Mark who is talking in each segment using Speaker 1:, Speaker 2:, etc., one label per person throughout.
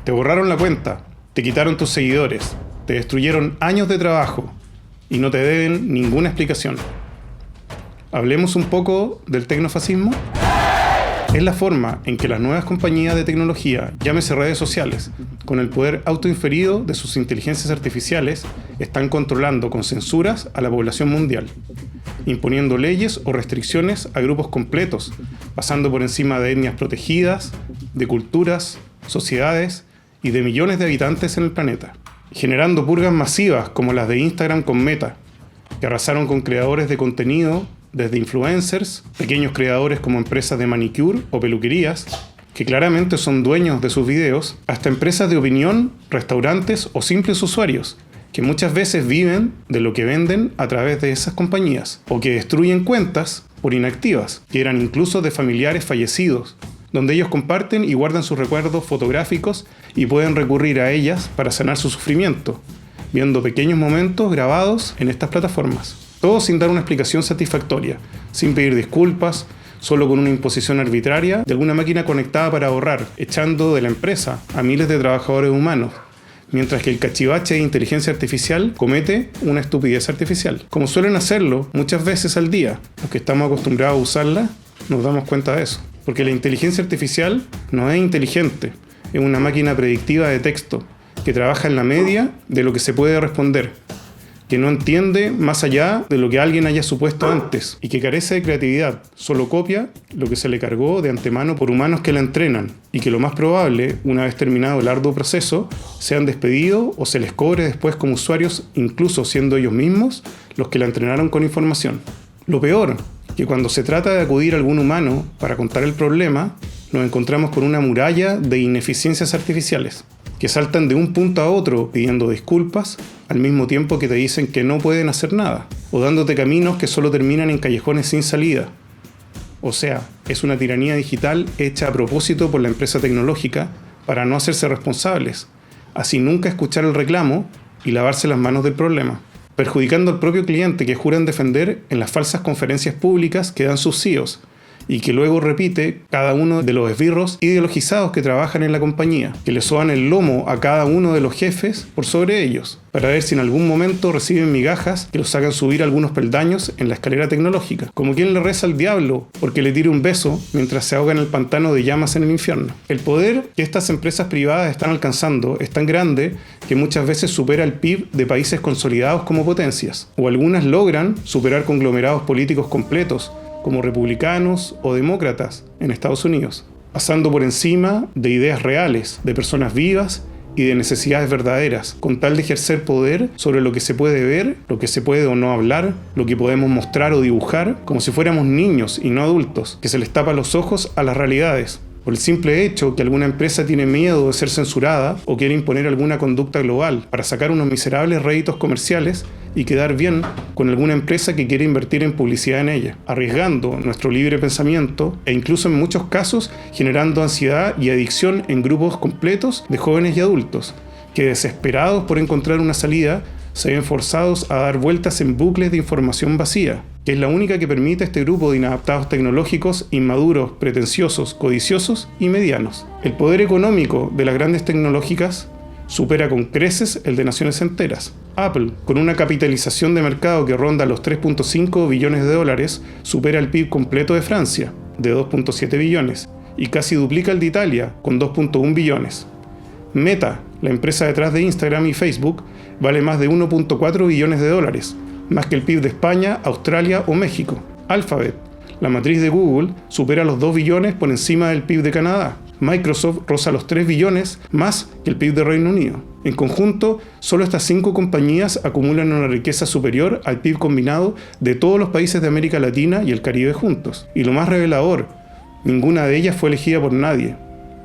Speaker 1: Te borraron la cuenta, te quitaron tus seguidores, te destruyeron años de trabajo y no te deben ninguna explicación. ¿Hablemos un poco del tecnofascismo? Es la forma en que las nuevas compañías de tecnología, llámese redes sociales, con el poder autoinferido de sus inteligencias artificiales, están controlando con censuras a la población mundial, imponiendo leyes o restricciones a grupos completos, pasando por encima de etnias protegidas, de culturas, sociedades y de millones de habitantes en el planeta, generando purgas masivas como las de Instagram con Meta, que arrasaron con creadores de contenido desde influencers, pequeños creadores como empresas de manicure o peluquerías, que claramente son dueños de sus videos, hasta empresas de opinión, restaurantes o simples usuarios, que muchas veces viven de lo que venden a través de esas compañías, o que destruyen cuentas por inactivas, que eran incluso de familiares fallecidos, donde ellos comparten y guardan sus recuerdos fotográficos y pueden recurrir a ellas para sanar su sufrimiento, viendo pequeños momentos grabados en estas plataformas. Todo sin dar una explicación satisfactoria, sin pedir disculpas, solo con una imposición arbitraria de alguna máquina conectada para ahorrar, echando de la empresa a miles de trabajadores humanos, mientras que el cachivache de inteligencia artificial comete una estupidez artificial, como suelen hacerlo muchas veces al día. Los que estamos acostumbrados a usarla nos damos cuenta de eso, porque la inteligencia artificial no es inteligente, es una máquina predictiva de texto, que trabaja en la media de lo que se puede responder, que no entiende más allá de lo que alguien haya supuesto antes y que carece de creatividad, solo copia lo que se le cargó de antemano por humanos que la entrenan y que lo más probable, una vez terminado el arduo proceso, sean despedidos o se les cobre después como usuarios, incluso siendo ellos mismos los que la entrenaron con información. Lo peor, que cuando se trata de acudir a algún humano para contar el problema, nos encontramos con una muralla de ineficiencias artificiales, que saltan de un punto a otro pidiendo disculpas, al mismo tiempo que te dicen que no pueden hacer nada, o dándote caminos que solo terminan en callejones sin salida. O sea, es una tiranía digital hecha a propósito por la empresa tecnológica para no hacerse responsables, así nunca escuchar el reclamo y lavarse las manos del problema, perjudicando al propio cliente que juran defender en las falsas conferencias públicas que dan sus CEOs, y que luego repite cada uno de los esbirros ideologizados que trabajan en la compañía, que le soban el lomo a cada uno de los jefes por sobre ellos, para ver si en algún momento reciben migajas que los hagan subir algunos peldaños en la escalera tecnológica, como quien le reza al diablo porque le tire un beso mientras se ahoga en el pantano de llamas en el infierno. El poder que estas empresas privadas están alcanzando es tan grande que muchas veces supera el PIB de países consolidados como potencias, o algunas logran superar conglomerados políticos completos, como republicanos o demócratas en Estados Unidos, pasando por encima de ideas reales, de personas vivas y de necesidades verdaderas, con tal de ejercer poder sobre lo que se puede ver, lo que se puede o no hablar, lo que podemos mostrar o dibujar, como si fuéramos niños y no adultos, que se les tapa los ojos a las realidades, por el simple hecho que alguna empresa tiene miedo de ser censurada o quiere imponer alguna conducta global para sacar unos miserables réditos comerciales y quedar bien con alguna empresa que quiere invertir en publicidad en ella, arriesgando nuestro libre pensamiento e incluso en muchos casos generando ansiedad y adicción en grupos completos de jóvenes y adultos, que desesperados por encontrar una salida se ven forzados a dar vueltas en bucles de información vacía, que es la única que permite a este grupo de inadaptados tecnológicos, inmaduros, pretenciosos, codiciosos y medianos. El poder económico de las grandes tecnológicas supera con creces el de naciones enteras. Apple, con una capitalización de mercado que ronda los 3.5 billones de dólares, supera el PIB completo de Francia, de 2.7 billones, y casi duplica el de Italia, con 2.1 billones. Meta, la empresa detrás de Instagram y Facebook, vale más de 1.4 billones de dólares, más que el PIB de España, Australia o México. Alphabet, la matriz de Google, supera los 2 billones por encima del PIB de Canadá. Microsoft roza los 3 billones más que el PIB de Reino Unido. En conjunto, solo estas 5 compañías acumulan una riqueza superior al PIB combinado de todos los países de América Latina y el Caribe juntos. Y lo más revelador, ninguna de ellas fue elegida por nadie.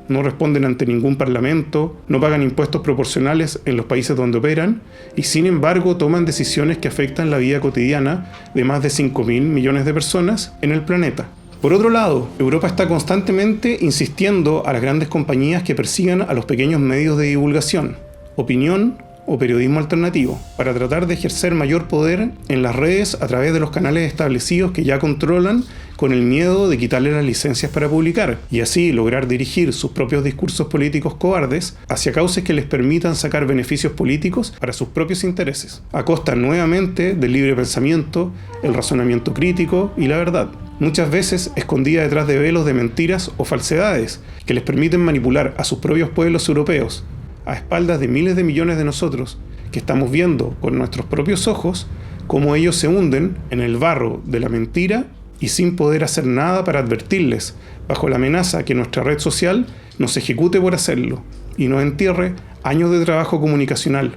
Speaker 1: No responden ante ningún parlamento, no pagan impuestos proporcionales en los países donde operan y sin embargo toman decisiones que afectan la vida cotidiana de más de 5.000 millones de personas en el planeta. Por otro lado, Europa está constantemente insistiendo a las grandes compañías que persigan a los pequeños medios de divulgación, opinión o periodismo alternativo, para tratar de ejercer mayor poder en las redes a través de los canales establecidos que ya controlan, con el miedo de quitarle las licencias para publicar, y así lograr dirigir sus propios discursos políticos cobardes hacia causas que les permitan sacar beneficios políticos para sus propios intereses, a costa nuevamente del libre pensamiento, el razonamiento crítico y la verdad, muchas veces escondida detrás de velos de mentiras o falsedades que les permiten manipular a sus propios pueblos europeos, a espaldas de miles de millones de nosotros que estamos viendo con nuestros propios ojos cómo ellos se hunden en el barro de la mentira y sin poder hacer nada para advertirles, bajo la amenaza que nuestra red social nos ejecute por hacerlo y nos entierre años de trabajo comunicacional,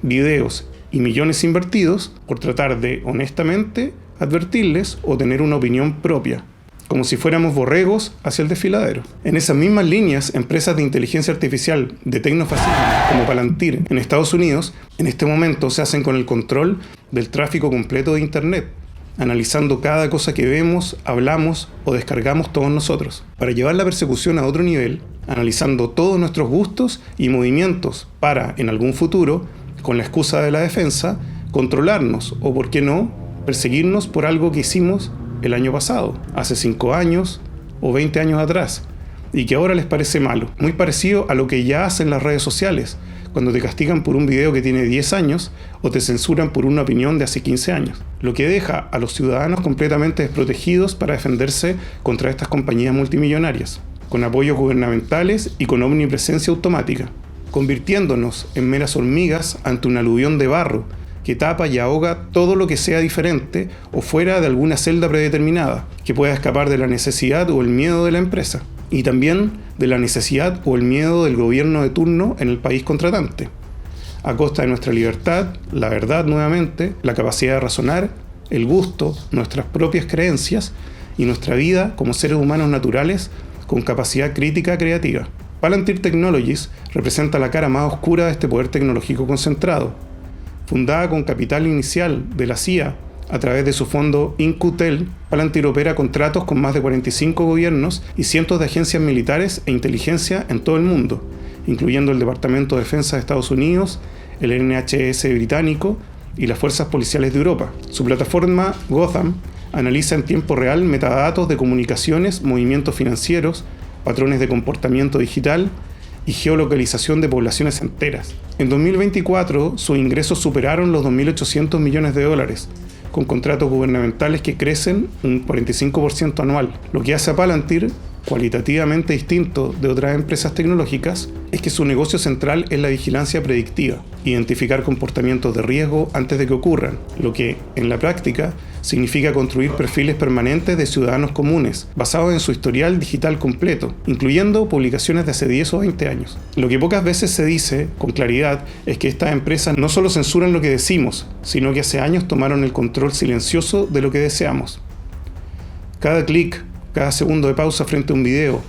Speaker 1: videos y millones invertidos por tratar de, honestamente, advertirles o tener una opinión propia, como si fuéramos borregos hacia el desfiladero. En esas mismas líneas, empresas de inteligencia artificial de tecnofascismo como Palantir en Estados Unidos en este momento se hacen con el control del tráfico completo de Internet, analizando cada cosa que vemos, hablamos o descargamos todos nosotros, para llevar la persecución a otro nivel, analizando todos nuestros gustos y movimientos para, en algún futuro, con la excusa de la defensa, controlarnos o, por qué no, perseguirnos por algo que hicimos el año pasado, hace 5 años o 20 años atrás, y que ahora les parece malo. Muy parecido a lo que ya hacen las redes sociales, cuando te castigan por un video que tiene 10 años o te censuran por una opinión de hace 15 años, lo que deja a los ciudadanos completamente desprotegidos para defenderse contra estas compañías multimillonarias, con apoyos gubernamentales y con omnipresencia automática, convirtiéndonos en meras hormigas ante un aluvión de barro que tapa y ahoga todo lo que sea diferente o fuera de alguna celda predeterminada, que pueda escapar de la necesidad o el miedo de la empresa, y también de la necesidad o el miedo del gobierno de turno en el país contratante, a costa de nuestra libertad, la verdad nuevamente, la capacidad de razonar, el gusto, nuestras propias creencias y nuestra vida como seres humanos naturales con capacidad crítica creativa. Palantir Technologies representa la cara más oscura de este poder tecnológico concentrado. Fundada con capital inicial de la CIA a través de su fondo InQtel, Palantir opera contratos con más de 45 gobiernos y cientos de agencias militares e inteligencia en todo el mundo, incluyendo el Departamento de Defensa de Estados Unidos, el NHS británico y las fuerzas policiales de Europa. Su plataforma Gotham analiza en tiempo real metadatos de comunicaciones, movimientos financieros, patrones de comportamiento digital y geolocalización de poblaciones enteras. En 2024, sus ingresos superaron los 2.800 millones de dólares, con contratos gubernamentales que crecen un 45% anual. Lo que hace a Palantir cualitativamente distinto de otras empresas tecnológicas es que su negocio central es la vigilancia predictiva, identificar comportamientos de riesgo antes de que ocurran, lo que, en la práctica, significa construir perfiles permanentes de ciudadanos comunes, basados en su historial digital completo, incluyendo publicaciones de hace 10 o 20 años. Lo que pocas veces se dice con claridad es que estas empresas no solo censuran lo que decimos, sino que hace años tomaron el control silencioso de lo que deseamos. Cada clic, cada segundo de pausa frente a un video,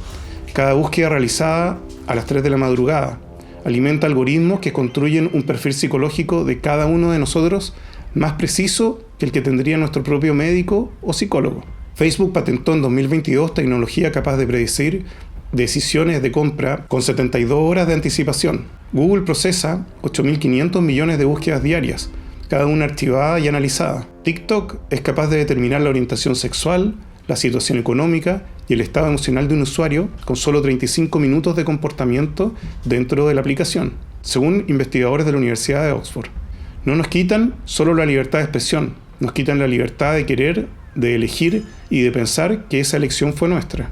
Speaker 1: cada búsqueda realizada a las 3 de la madrugada, alimenta algoritmos que construyen un perfil psicológico de cada uno de nosotros más preciso que el que tendría nuestro propio médico o psicólogo. Facebook patentó en 2022 tecnología capaz de predecir decisiones de compra con 72 horas de anticipación. Google procesa 8.500 millones de búsquedas diarias, cada una archivada y analizada. TikTok es capaz de determinar la orientación sexual, la situación económica y el estado emocional de un usuario con solo 35 minutos de comportamiento dentro de la aplicación, según investigadores de la Universidad de Oxford. No nos quitan solo la libertad de expresión, nos quitan la libertad de querer, de elegir y de pensar que esa elección fue nuestra.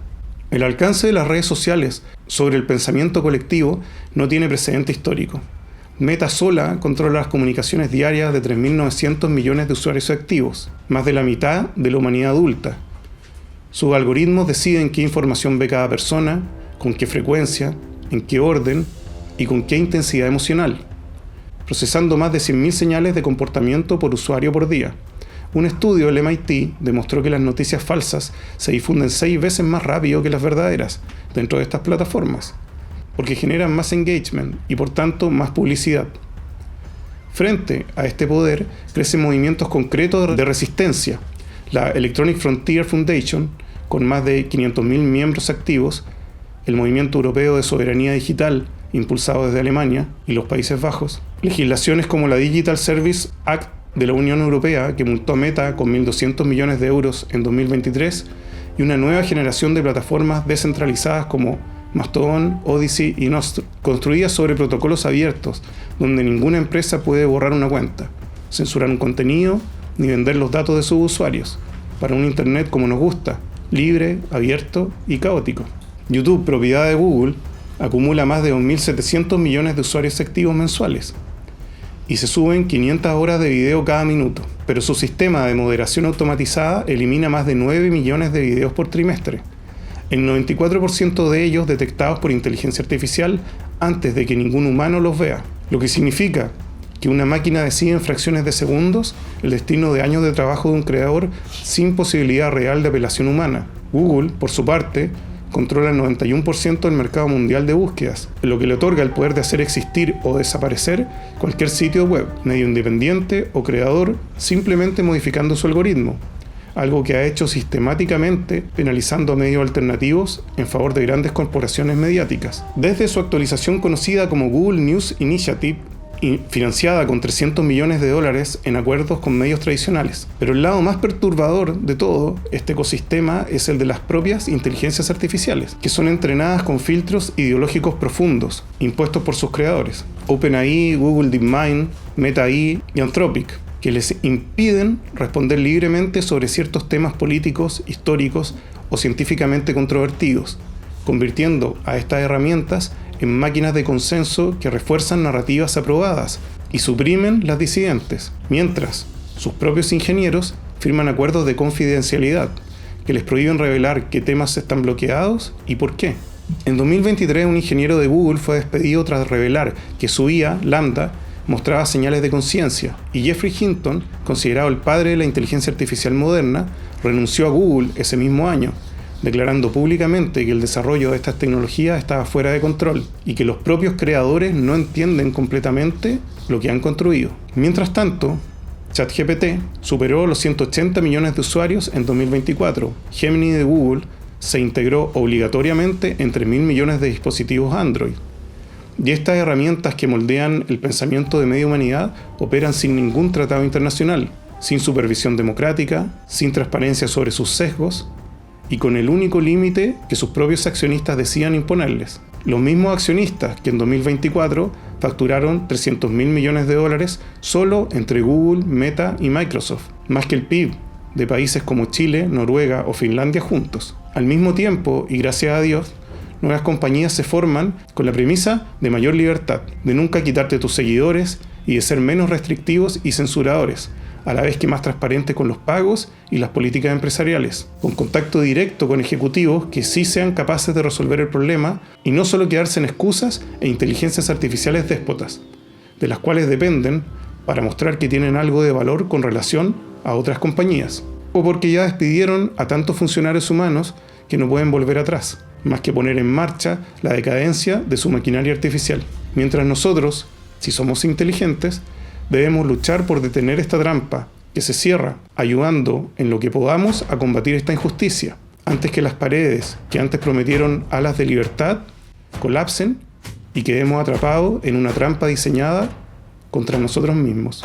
Speaker 1: El alcance de las redes sociales sobre el pensamiento colectivo no tiene precedente histórico. Meta sola controla las comunicaciones diarias de 3.900 millones de usuarios activos, más de la mitad de la humanidad adulta. Sus algoritmos deciden qué información ve cada persona, con qué frecuencia, en qué orden y con qué intensidad emocional, procesando más de 100.000 señales de comportamiento por usuario por día. Un estudio del MIT demostró que las noticias falsas se difunden 6 veces más rápido que las verdaderas dentro de estas plataformas, porque generan más engagement y por tanto más publicidad. Frente a este poder crecen movimientos concretos de resistencia. La Electronic Frontier Foundation, con más de 500.000 miembros activos, el Movimiento Europeo de Soberanía Digital, impulsado desde Alemania y los Países Bajos, legislaciones como la Digital Service Act de la Unión Europea, que multó a Meta con 1.200 millones de euros en 2023, y una nueva generación de plataformas descentralizadas como Mastodon, Odyssey y Nostr, construidas sobre protocolos abiertos, donde ninguna empresa puede borrar una cuenta, censurar un contenido ni vender los datos de sus usuarios, para un Internet como nos gusta, libre, abierto y caótico. YouTube, propiedad de Google, acumula más de 2.700 millones de usuarios activos mensuales y se suben 500 horas de video cada minuto, pero su sistema de moderación automatizada elimina más de 9 millones de videos por trimestre, el 94% de ellos detectados por inteligencia artificial antes de que ningún humano los vea, lo que significa que una máquina decide en fracciones de segundos el destino de años de trabajo de un creador sin posibilidad real de apelación humana. Google, por su parte, controla el 91% del mercado mundial de búsquedas, lo que le otorga el poder de hacer existir o desaparecer cualquier sitio web, medio independiente o creador, simplemente modificando su algoritmo, algo que ha hecho sistemáticamente penalizando a medios alternativos en favor de grandes corporaciones mediáticas. Desde su actualización conocida como Google News Initiative, y financiada con $300 millones en acuerdos con medios tradicionales. Pero el lado más perturbador de todo este ecosistema es el de las propias inteligencias artificiales, que son entrenadas con filtros ideológicos profundos, impuestos por sus creadores. OpenAI, Google DeepMind, Meta AI y Anthropic, que les impiden responder libremente sobre ciertos temas políticos, históricos o científicamente controvertidos, convirtiendo a estas herramientas en máquinas de consenso que refuerzan narrativas aprobadas y suprimen las disidentes, mientras sus propios ingenieros firman acuerdos de confidencialidad que les prohíben revelar qué temas están bloqueados y por qué. En 2023, un ingeniero de Google fue despedido tras revelar que su IA, Lambda, mostraba señales de conciencia, y Geoffrey Hinton, considerado el padre de la inteligencia artificial moderna, renunció a Google ese mismo año, declarando públicamente que el desarrollo de estas tecnologías estaba fuera de control y que los propios creadores no entienden completamente lo que han construido. Mientras tanto, ChatGPT superó los 180 millones de usuarios en 2024. Gemini de Google se integró obligatoriamente en 3.000 millones de dispositivos Android. Y estas herramientas que moldean el pensamiento de media humanidad operan sin ningún tratado internacional, sin supervisión democrática, sin transparencia sobre sus sesgos, y con el único límite que sus propios accionistas decían imponerles. Los mismos accionistas que en 2024 facturaron $300 millones solo entre Google, Meta y Microsoft, más que el PIB de países como Chile, Noruega o Finlandia juntos. Al mismo tiempo, y gracias a Dios, nuevas compañías se forman con la premisa de mayor libertad, de nunca quitarte tus seguidores y de ser menos restrictivos y censuradores, a la vez que más transparentes con los pagos y las políticas empresariales, con contacto directo con ejecutivos que sí sean capaces de resolver el problema y no solo quedarse en excusas e inteligencias artificiales déspotas, de las cuales dependen para mostrar que tienen algo de valor con relación a otras compañías, o porque ya despidieron a tantos funcionarios humanos que no pueden volver atrás, más que poner en marcha la decadencia de su maquinaria artificial. Mientras nosotros, si somos inteligentes, debemos luchar por detener esta trampa que se cierra, ayudando en lo que podamos a combatir esta injusticia, antes que las paredes que antes prometieron alas de libertad colapsen y quedemos atrapados en una trampa diseñada contra nosotros mismos.